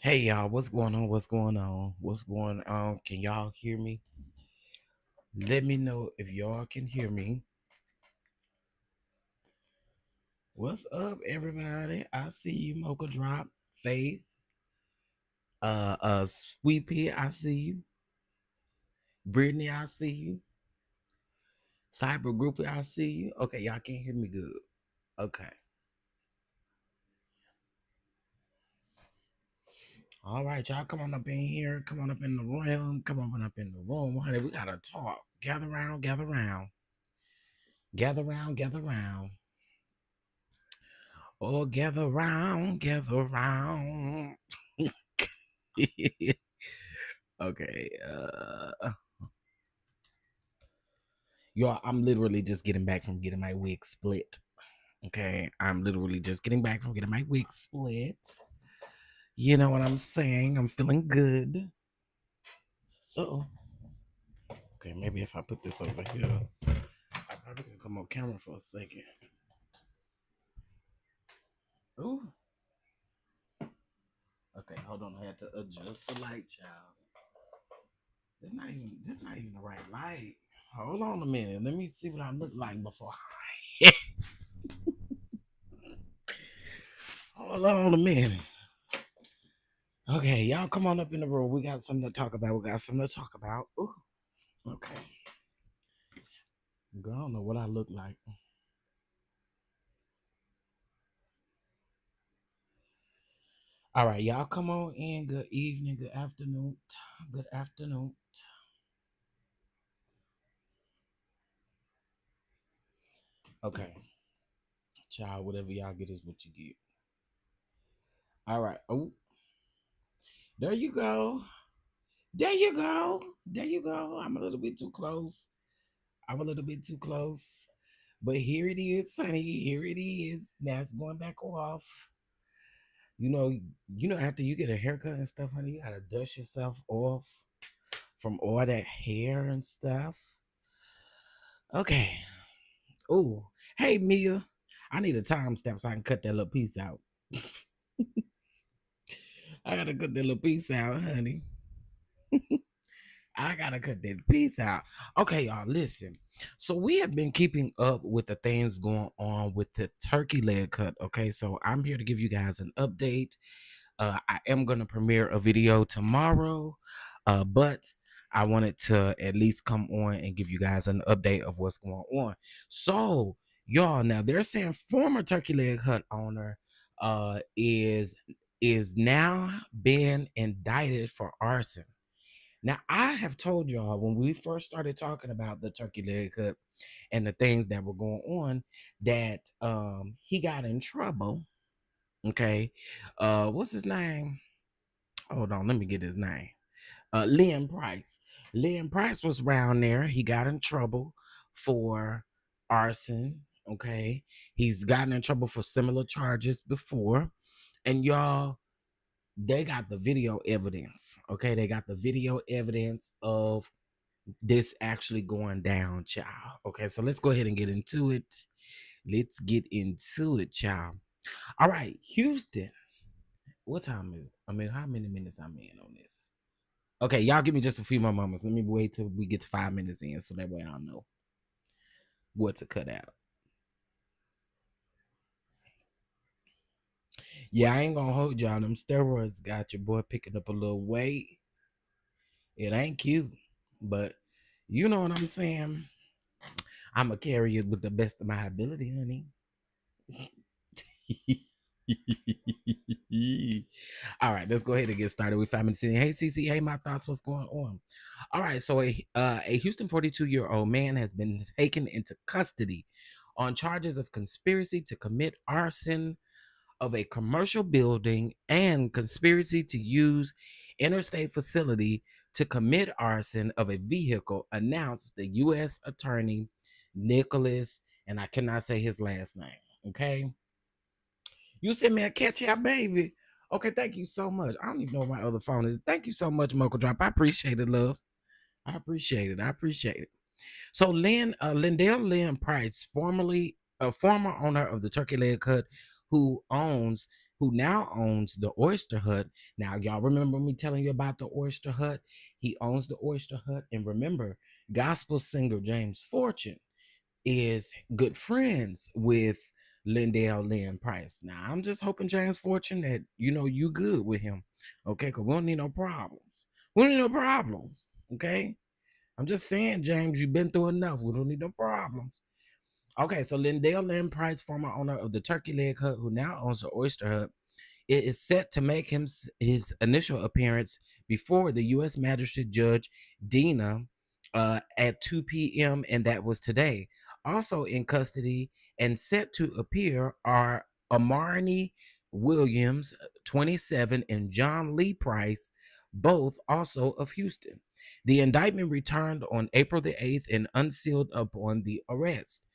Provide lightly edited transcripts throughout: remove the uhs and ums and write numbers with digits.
Hey y'all, what's going on? What's going on? What's going on? Can y'all hear me? Let me know if y'all can hear me. What's up, everybody? I see you, Mocha Drop, Faith, Sweet Pea, I see you. Brittany, I see you. Cyber Groupie, I see you. Okay, y'all can hear me good. Okay. All right, y'all come on up in here. Come on up in the room. Come on up in the room. Honey, we gotta talk. Gather round, gather round. Gather round, gather round. Oh, gather round, gather round. Okay. Y'all, I'm literally just getting back from getting my wig split. Okay. I'm literally just getting back from getting my wig split. You know what I'm saying? I'm feeling good. Uh-oh. Okay, maybe if I put this over here, I probably can come on camera for a second. Ooh. Okay, hold on. I had to adjust the light, child. This not even the right light. Hold on a minute. Let me see what I look like before. Hold on a minute. Okay, y'all come on up in the room. We got something to talk about. Ooh, okay. Girl, I don't know what I look like. All right, y'all come on in. Good evening, good afternoon. Good afternoon. Okay. Child, whatever y'all get is what you get. All right. Oh, there you go. There you go. There you go. I'm a little bit too close. I'm a little bit too close. But here it is, honey. Here it is. Now it's going back off. After you get a haircut and stuff, honey, you gotta dust yourself off from all that hair and stuff. Okay. Oh, hey Mia, I need a timestamp so I can cut that little piece out. I gotta cut that little piece out, honey. I gotta cut that piece out. Okay, y'all, listen. So we have been keeping up with the things going on with the turkey leg cut. Okay, so I'm here to give you guys an update. I am gonna premiere a video tomorrow, but I wanted to at least come on and give you guys an update of what's going on. So, y'all, now they're saying former turkey leg hut owner is now being indicted for arson. Now, I have told y'all when we first started talking about the turkey leg hut and the things that were going on that he got in trouble. Okay. What's his name? Hold on, let me get his name. Lynn Price. Lynn Price was around there. He got in trouble for arson. Okay. He's gotten in trouble for similar charges before. And y'all, they got the video evidence. Okay. They got the video evidence of this actually going down, child. Okay. So let's go ahead and get into it. Let's get into it, child. All right. Houston. What time is it? I mean, how many minutes I'm in on this? Okay, y'all give me just a few more moments. Let me wait till we get to 5 minutes in so that way I'll know what to cut out. Yeah, I ain't gonna hold y'all. Them steroids got your boy picking up a little weight. It ain't cute, but you know what I'm saying? I'ma carry it with the best of my ability, honey. All right, let's go ahead and get started with 5 minutes in. Hey, CC, hey, my thoughts, what's going on? All right, so a Houston 42-year-old man has been taken into custody on charges of conspiracy to commit arson of a commercial building and conspiracy to use interstate facility to commit arson of a vehicle, announced the U.S. Attorney Nicholas, and I cannot say his last name, okay? You sent me a catch out, baby. Okay, thank you so much. I don't even know what my other phone is. Thank you so much, Mocha Drop. I appreciate it, love. I appreciate it. I appreciate it. So Lindell Lynn Price, formerly a former owner of the Turkey Leg Hut, who owns who now owns the Oyster Hut. Now, y'all remember me telling you about the Oyster Hut? He owns the Oyster Hut. And remember, gospel singer James Fortune is good friends with Lindell Lynn Price. Now, I'm just hoping, James Fortune, that you good with him. Okay, because we don't need no problems. We don't need no problems. Okay. I'm just saying, James, you've been through enough. We don't need no problems. Okay, so Lindell Lynn Price, former owner of the Turkey Leg Hut, who now owns the Oyster Hut, it is set to make his initial appearance before the U.S. Magistrate Judge Dina at 2 p.m., and that was today. Also in custody and set to appear are Amarni Williams, 27, and John Lee Price, both also of Houston. The indictment returned on April the 8th and unsealed upon the arrest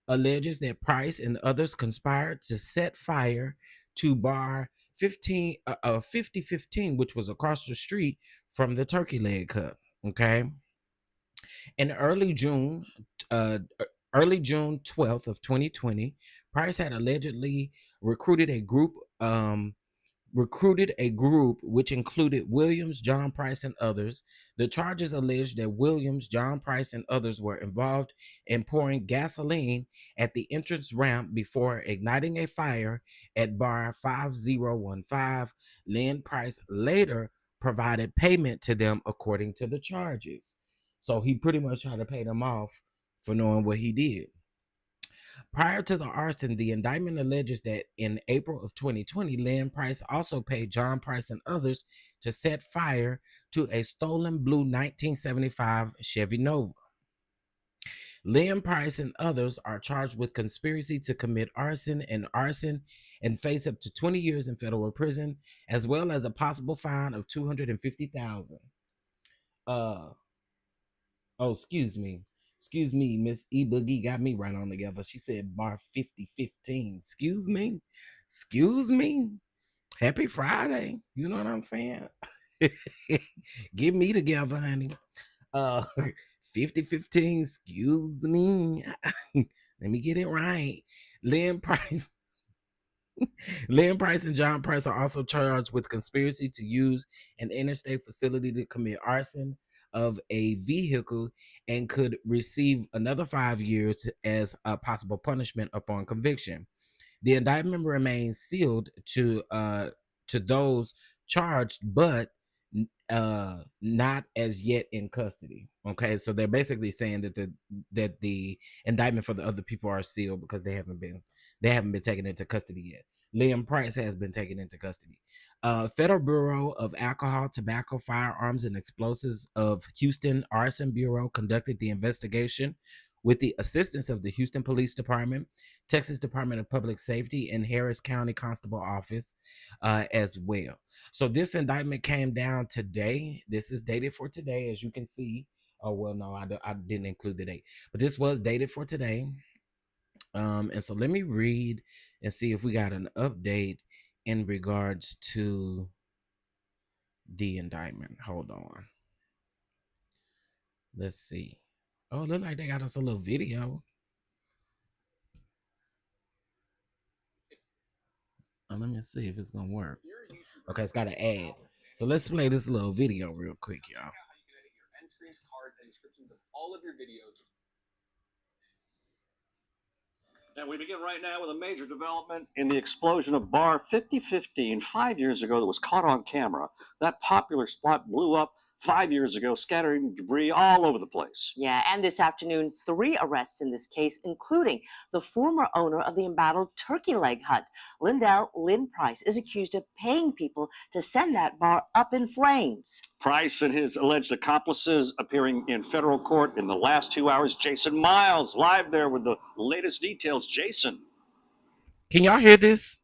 alleges that Price and others conspired to set fire to bar 5015, which was across the street from the Turkey Leg Hut. Okay. In uh, early June 12th of 2020, Price had allegedly recruited a group which included Williams, John Price, and others. The charges alleged that Williams, John Price, and others were involved in pouring gasoline at the entrance ramp before igniting a fire at bar 5015. Lynn Price later provided payment to them according to the charges. So he pretty much tried to pay them off for knowing what he did. Prior to the arson, the indictment alleges that in April of 2020, Lynn Price also paid John Price and others to set fire to a stolen blue 1975 Chevy Nova. Lynn Price and others are charged with conspiracy to commit arson and face up to 20 years in federal prison, as well as a possible fine of $250,000. Uh, Oh, excuse me, Miss E Boogie got me right on together. She said bar 5015. Excuse me. Happy Friday. You know what I'm saying? Get me together, honey. Uh 5015, excuse me. Let me get it right. Lynn Price. Lynn Price and John Price are also charged with conspiracy to use an interstate facility to commit arson of a vehicle and could receive another 5 years as a possible punishment upon conviction. The indictment remains sealed to those charged, but not as yet in custody. Okay, so they're basically saying that the indictment for the other people are sealed because they haven't been taken into custody yet. Liam Price has been taken into custody. Federal Bureau of Alcohol, Tobacco, Firearms, and Explosives of Houston Arson Bureau conducted the investigation with the assistance of the Houston Police Department, Texas Department of Public Safety, and Harris County Constable Office as well. So this indictment came down today. This is dated for today, as you can see. Oh, well, no, I didn't include the date, but this was dated for today. And so let me read and see if we got an update in regards to the indictment. Hold on. Let's see. Oh, it look like they got us a little video. Let me see if it's gonna work. Okay, it's got an ad. So let's play this little video real quick, y'all. All of your videos. And we begin right now with a major development in the explosion of bar 5015 5 years ago that was caught on camera. That popular spot blew up 5 years ago, scattering debris all over the place. Yeah, and this afternoon, 3 arrests in this case, including the former owner of the embattled Turkey Leg Hut. Lindell Lynn Price is accused of paying people to send that bar up in flames. Price and his alleged accomplices appearing in federal court in the last 2 hours. Jason Miles live there with the latest details. Jason. Can y'all hear this?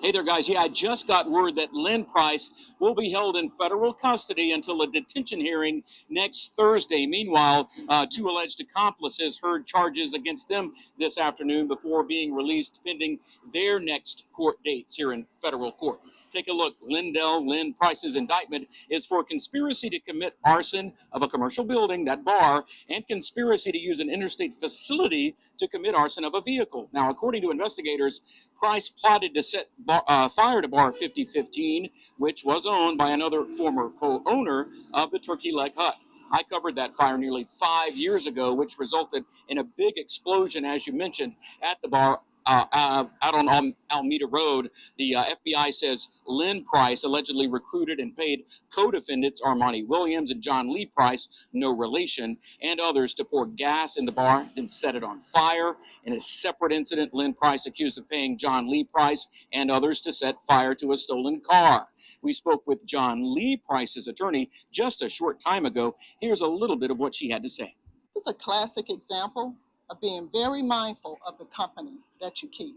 Hey there, guys. Yeah, I just got word that Lynn Price will be held in federal custody until a detention hearing next Thursday. Meanwhile, 2 alleged accomplices heard charges against them this afternoon before being released pending their next court dates here in federal court. Take a look. Lynn Price's indictment is for conspiracy to commit arson of a commercial building, that bar, and conspiracy to use an interstate facility to commit arson of a vehicle. Now, according to investigators, Price plotted to set fire to Bar 5015, which was owned by another former co-owner of the Turkey Leg Hut. I covered that fire nearly 5 years ago, which resulted in a big explosion, as you mentioned, at the bar out on Alameda Road. The FBI says Lynn Price allegedly recruited and paid co-defendants Armani Williams and John Lee Price, no relation, and others to pour gas in the bar, then set it on fire. In a separate incident, Lynn Price accused of paying John Lee Price and others to set fire to a stolen car. We spoke with John Lee Price's attorney just a short time ago. Here's a little bit of what she had to say. It's a classic example of being very mindful of the company that you keep.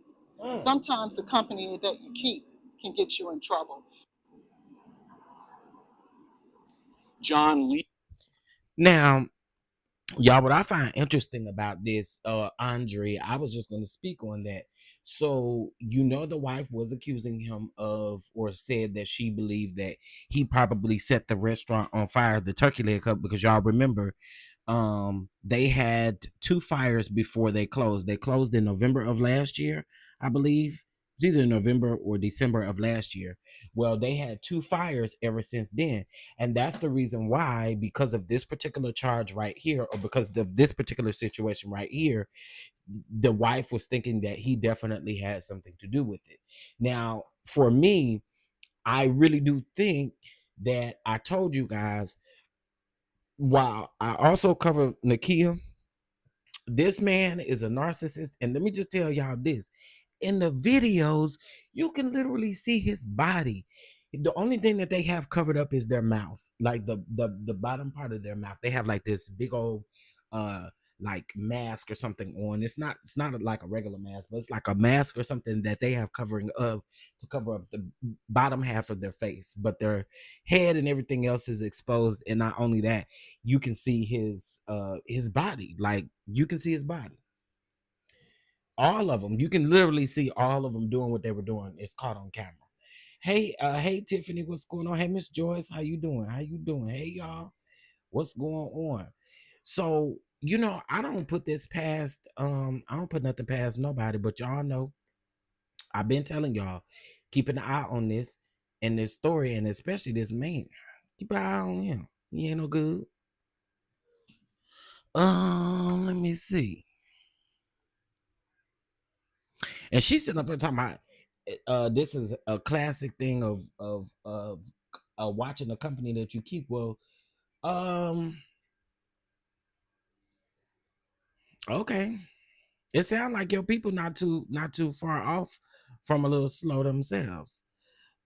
Sometimes the company that you keep can get you in trouble. John Lee. Now, y'all, what I find interesting about this, Andre, I was just going to speak on that. So, the wife was accusing him of, or said that she believed that he probably set the restaurant on fire, the Turkey Leg Hut, because y'all remember, they had 2 fires before they closed. They closed in November of last year, I believe. It's either November or December of last year. Well, they had 2 fires ever since then. And that's the reason why, because of this particular charge right here, or because of this particular situation right here, the wife was thinking that he definitely had something to do with it. Now, for me, I really do think that I told you guys, while I also cover Nakia, this man is a narcissist. And let me just tell y'all this. In the videos, you can literally see his body. The only thing that they have covered up is their mouth, like the bottom part of their mouth. They have like this big old like mask or something on. It's not like a regular mask, but it's like a mask or something that they have covering up to cover up the bottom half of their face, but their head and everything else is exposed. And not only that, you can see his body. Like, you can see his body. All of them. You can literally see all of them doing what they were doing. It's caught on camera. Hey Tiffany, what's going on? Hey Miss Joyce, how you doing? Hey y'all, what's going on? So, I don't put this past I don't put nothing past nobody, but y'all know I've been telling y'all, keep an eye on this and this story, and especially this man. Keep an eye on him. He ain't no good. Let me see. And she's sitting up there talking about this is a classic thing of watching a company that you keep. Well, okay. It sounds like your people not too far off from a little slow themselves.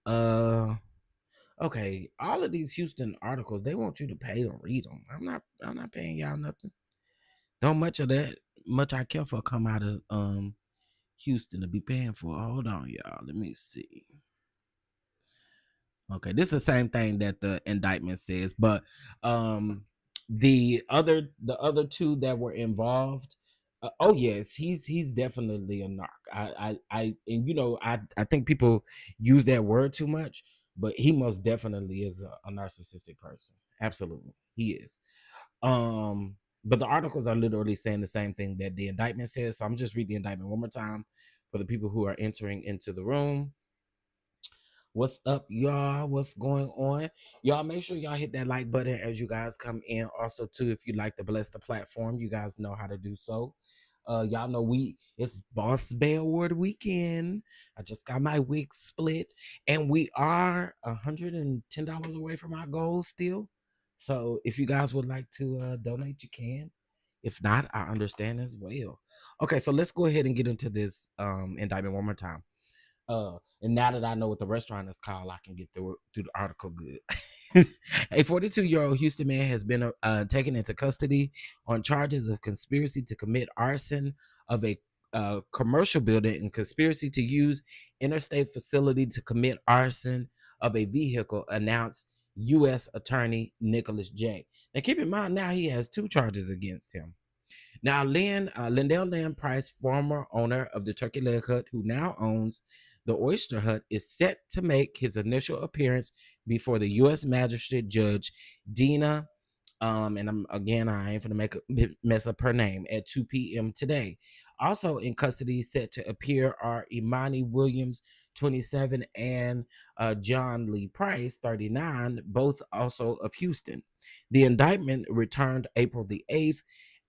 Okay. All of these Houston articles, they want you to pay to read them. I'm not paying y'all nothing. Don't much of that much I care for come out of Houston to be paying for. Hold on, y'all. Let me see. Okay, this is the same thing that the indictment says, but the other 2 that were involved. Oh yes, he's definitely a narc. I think people use that word too much, but he most definitely is a narcissistic person. Absolutely, he is. But the articles are literally saying the same thing that the indictment says. So I'm just reading the indictment one more time for the people who are entering into the room. What's up, y'all? What's going on? Y'all make sure y'all hit that like button as you guys come in. Also, too, if you'd like to bless the platform, you guys know how to do so. Y'all know it's Boss Bay Award weekend. I just got my wig split, and we are $110 away from our goal still. So if you guys would like to donate, you can. If not, I understand as well. Okay, so let's go ahead and get into this indictment one more time. And now that I know what the restaurant is called, I can get through the article good. A 42-year-old Houston man has been taken into custody on charges of conspiracy to commit arson of a commercial building and conspiracy to use interstate facility to commit arson of a vehicle, announced U.S. Attorney Nicholas J. Now, keep in mind, now he has 2 charges against him. Now, Lindell Lynn Price, former owner of the Turkey Leg Hut, who now owns the Oyster Hut is set to make his initial appearance before the U.S. Magistrate Judge Dina, and I ain't gonna mess up her name, at 2 p.m. today. Also in custody, set to appear, are Imani Williams, 27, and John Lee Price, 39, both also of Houston. The indictment, returned April the 8th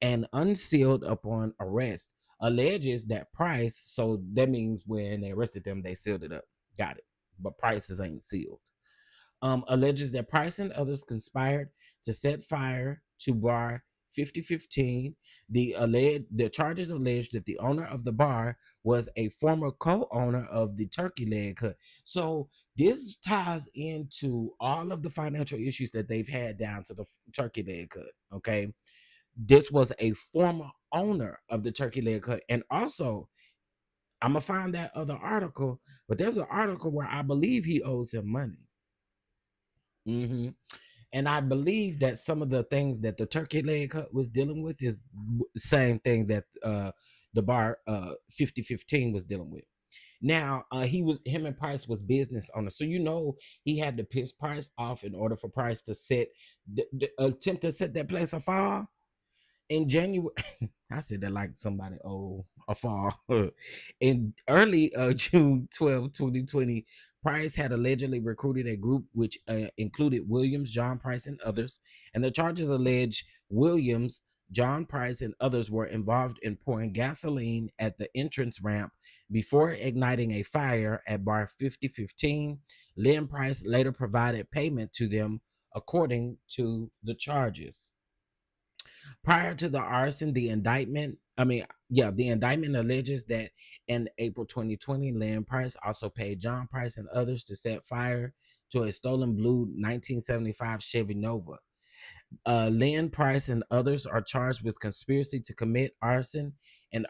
and unsealed upon arrest, alleges that Price, so that means when they arrested them, they sealed it up. Got it. But Price's ain't sealed. Alleges that Price and others conspired to set fire to bar 5015. The charges allege that the owner of the bar was a former co-owner of the Turkey Leg Hut. So this ties into all of the financial issues that they've had down to the Turkey Leg Hut. Okay, this was a former owner of the Turkey Leg Hut, and also I'm gonna find that other article, but there's an article where I believe he owes him money. hmm And I believe that some of the things that the Turkey Leg Hut was dealing with is same thing that the bar 5015 was dealing with. Now, him and Price was business owners, so he had to piss Price off in order for Price to attempt to set that place afire in January. I said that like somebody a fall. In early June 12, 2020, Price had allegedly recruited a group which included Williams, John Price, and others. And the charges allege Williams, John Price, and others were involved in pouring gasoline at the entrance ramp before igniting a fire at bar 5015. Lynn Price later provided payment to them according to the charges. Prior to the arson, the indictment alleges that in April 2020, Lynn Price also paid John Price and others to set fire to a stolen blue 1975 Chevy Nova. Lynn Price and others are charged with conspiracy to commit arson and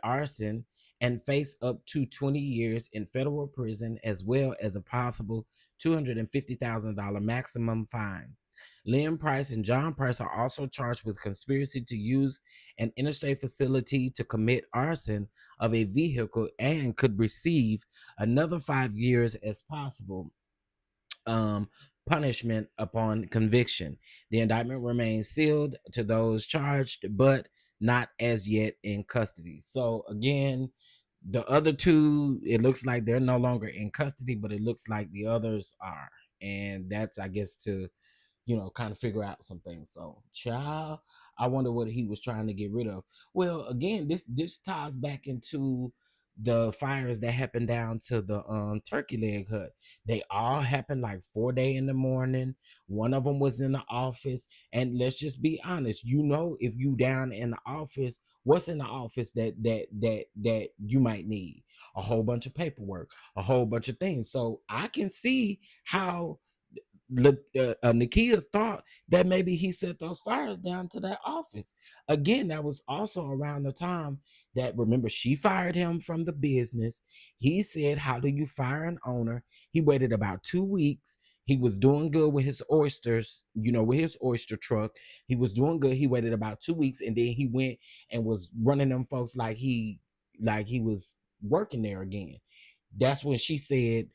face up to 20 years in federal prison, as well as a possible $250,000 maximum fine. Lynn Price and John Price are also charged with conspiracy to use an interstate facility to commit arson of a vehicle and could receive another 5 years as possible punishment upon conviction. The indictment remains sealed to those charged, but not as yet in custody. So again, the other two, it looks like they're no longer in custody, but it looks like the others are. And that's, I guess, to kind of figure out some things. So, child, I wonder what he was trying to get rid of. Well, again, this ties back into the fires that happened down to the Turkey Leg Hut. They all happened like 4 day in the morning. One of them was in the office, and let's just be honest. If you down in the office, what's in the office that you might need? A whole bunch of paperwork, a whole bunch of things. So I can see how Nakia thought that maybe he set those fires down to that office. Again, that was also around the time that, remember, she fired him from the business. He said, how do you fire an owner? He waited about 2 weeks. He was doing good with his oysters, with his oyster truck. He was doing good. He waited about 2 weeks, and then he went and was running them folks like he was working there again. That's when she said,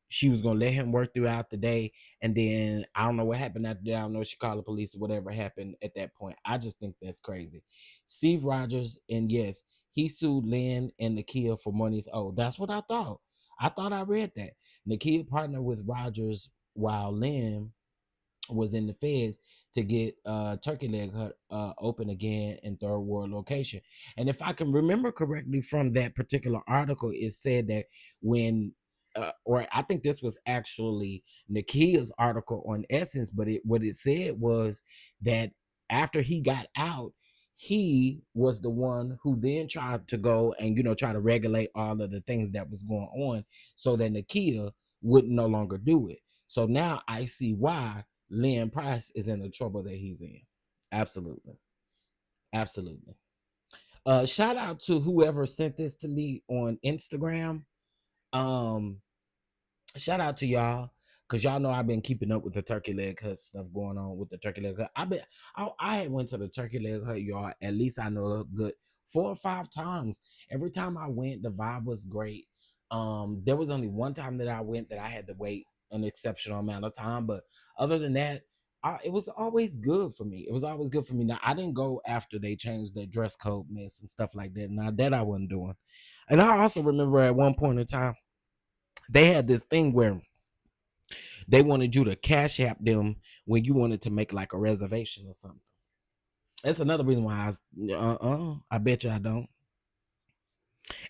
she was gonna let him work throughout the day, and then I don't know what happened after that. I don't know if she called the police or whatever happened at that point. I just think that's crazy. Steve Rogers, and yes, he sued Lynn and Nakia for monies owed. That's what I thought. I thought I read that. Nakia partnered with Rogers while Lynn was in the feds to get Turkey Leg Hut open again in third world location. And if I can remember correctly from that particular article, it said that when or I think this was actually Nakia's article on Essence, but what it said was that after he got out, he was the one who then tried to go and try to regulate all of the things that was going on so that Nakia would no longer do it. So now I see why Lynn Price is in the trouble that he's in. Absolutely. Absolutely. Shout out to whoever sent this to me on Instagram. Um, Shout out to y'all, because y'all know I've been keeping up with the Turkey Leg Hut stuff going on with the Turkey Leg Hut. I had went to the Turkey Leg Hut, y'all, at least I know a good 4 or 5 times. Every time I went, the vibe was great. There was only one time that I went that I had to wait an exceptional amount of time, but other than that, it was always good for me. It was always good for me. Now I didn't go after they changed their dress code mess and stuff like that. Now that I wasn't doing, and I also remember at one point in time they had this thing where they wanted you to cash app them when you wanted to make like a reservation or something. That's another reason why I bet you I don't.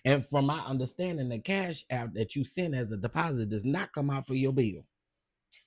And from my understanding, the cash app that you send as a deposit does not come out for your bill.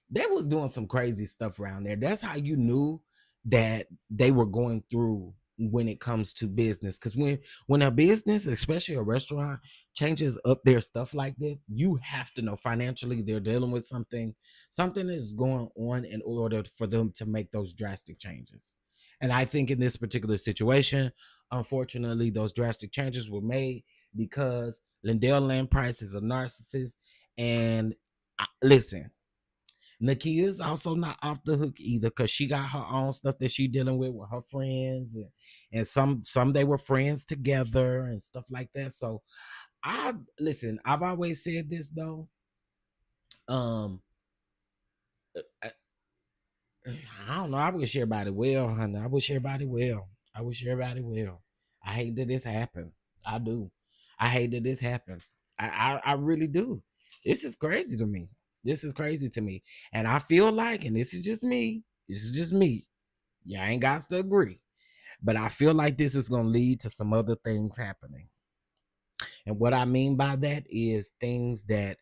They was doing some crazy stuff around there. That's how you knew that they were going through when it comes to business. Because when a business, especially a restaurant, changes up their stuff like that, you have to know financially they're dealing with something. Something is going on in order for them to make those drastic changes. And I think in this particular situation, unfortunately, those drastic changes were made because Lindell Land Price is a narcissist. And listen, Nakia is also not off the hook either because she got her own stuff that she dealing with her friends, and some they were friends together and stuff like that. So I listen. I've always said this though. Um, I, I don't know. I wish everybody well, honey. I wish everybody well. I wish everybody well. I hate that this happened. I do. I hate that this happened. I really do. This is crazy to me. This is crazy to me. And I feel like, and this is just me. This is just me. Y'all ain't got to agree. But I feel like this is gonna lead to some other things happening. And what I mean by that is things that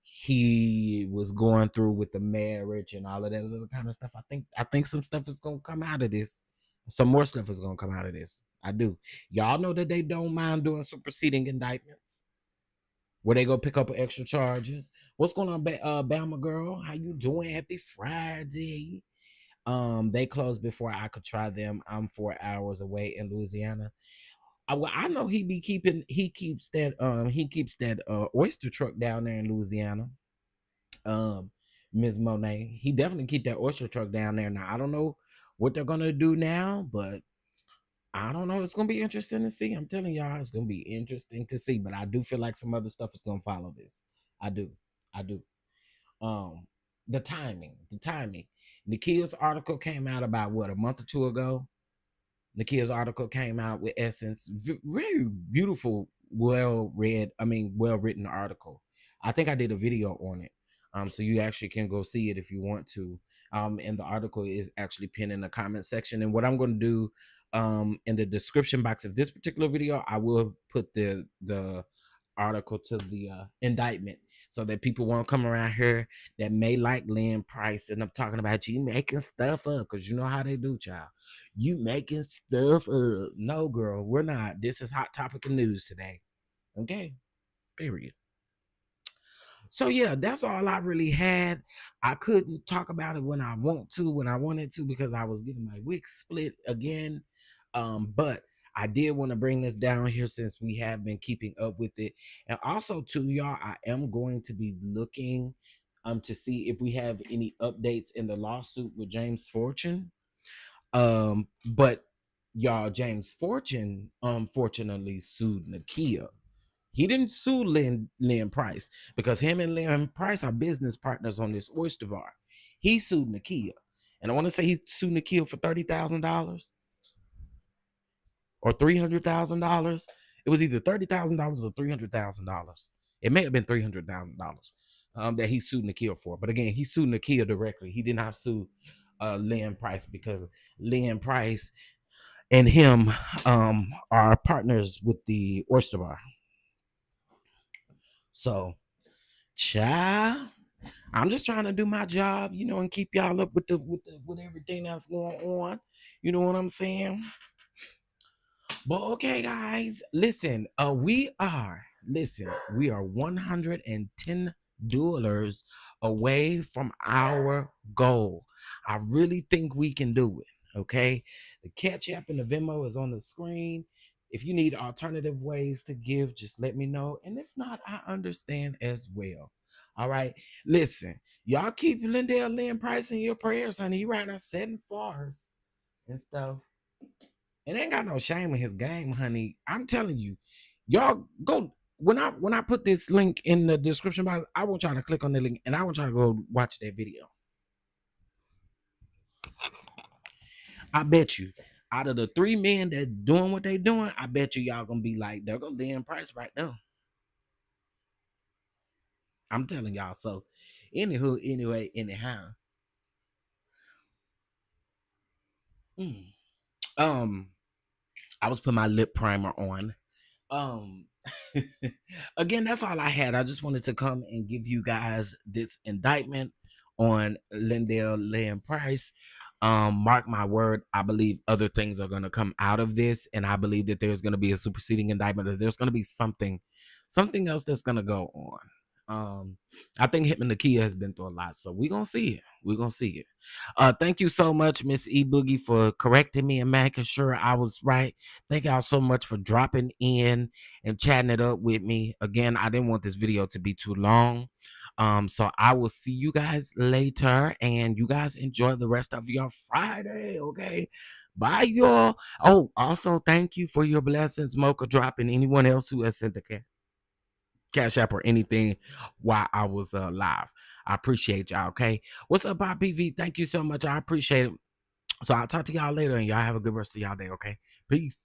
he was going through with the marriage and all of that other kind of stuff. I think some stuff is gonna come out of this. Some more stuff is gonna come out of this. I do. Y'all know that they don't mind doing superseding indictments where they go pick up extra charges. What's going on, Bama girl? How you doing? Happy Friday. They closed before I could try them. I'm 4 hours away in Louisiana. I know he keeps that oyster truck down there in Louisiana. Um, Ms. Monet, he definitely keep that oyster truck down there. Now I don't know what they're gonna do now, but I don't know. It's gonna be interesting to see. I'm telling y'all, it's gonna be interesting to see. But I do feel like some other stuff is gonna follow this. I do. I do. Um, the timing. Nikia's article came out about what, a month or two ago. Nikia's article came out with Essence. Very beautiful, well read. I mean, well written article. I think I did a video on it. So you actually can go see it if you want to. And the article is actually pinned in the comment section. And what I'm going to do, in the description box of this particular video, I will put the article to the indictment so that people won't come around here that may like Lynn Price and I'm talking about you making stuff up, because you know how they do, child. You making stuff up. No, girl, we're not. This is hot topic of news today. Okay, period. So yeah, that's all I really had. I couldn't talk about it when I wanted to, because I was getting my wig split again. But I did want to bring this down here since we have been keeping up with it. And also too, y'all, I am going to be looking to see if we have any updates in the lawsuit with James Fortune. But y'all, James Fortune unfortunately sued Nakia. He didn't sue Lynn Price because him and Lynn Price are business partners on this oyster bar. He sued Nakia. And I want to say he sued Nakia for $30,000 or $300,000. It was either $30,000 or $300,000. It may have been $300,000 that he sued Nakia for. But again, he sued Nakia directly. He did not sue Lynn Price because Lynn Price and him are partners with the oyster bar. So, child, I'm just trying to do my job, and keep y'all up with everything that's going on. You know what I'm saying? But okay, guys, listen. We are $110 away from our goal. I really think we can do it. Okay, the Catch App and the Venmo is on the screen. If you need alternative ways to give, just let me know. And if not, I understand as well. All right. Listen, y'all keep Lindell Lynn Price in your prayers, honey. He right now setting fars and stuff. And ain't got no shame in his game, honey. I'm telling you, y'all go. when I put this link in the description box, I want y'all to click on the link and I want y'all to go watch that video. I bet you, out of the 3 men that's doing what they doing, I bet you y'all gonna be like, there go Lynn Price right there. I'm telling y'all. So, anyhow. I was putting my lip primer on. Um, again, that's all I had. I just wanted to come and give you guys this indictment on Lynn Price. Mark my word, I believe other things are gonna come out of this, and I believe that there's gonna be a superseding indictment, or there's gonna be something else that's gonna go on. I think him and Nakia has been through a lot, so we're gonna see it. We're gonna see it. Thank you so much, Miss E Boogie, for correcting me and making sure I was right. Thank y'all so much for dropping in and chatting it up with me. Again, I didn't want this video to be too long. So I will see you guys later, and you guys enjoy the rest of your Friday. Okay. Bye, y'all. Oh, also thank you for your blessings, Mocha Drop, and anyone else who has sent the Cash App or anything while I was live. I appreciate y'all. Okay. What's up, Bob PV? Thank you so much. I appreciate it. So I'll talk to y'all later, and y'all have a good rest of y'all day. Okay. Peace.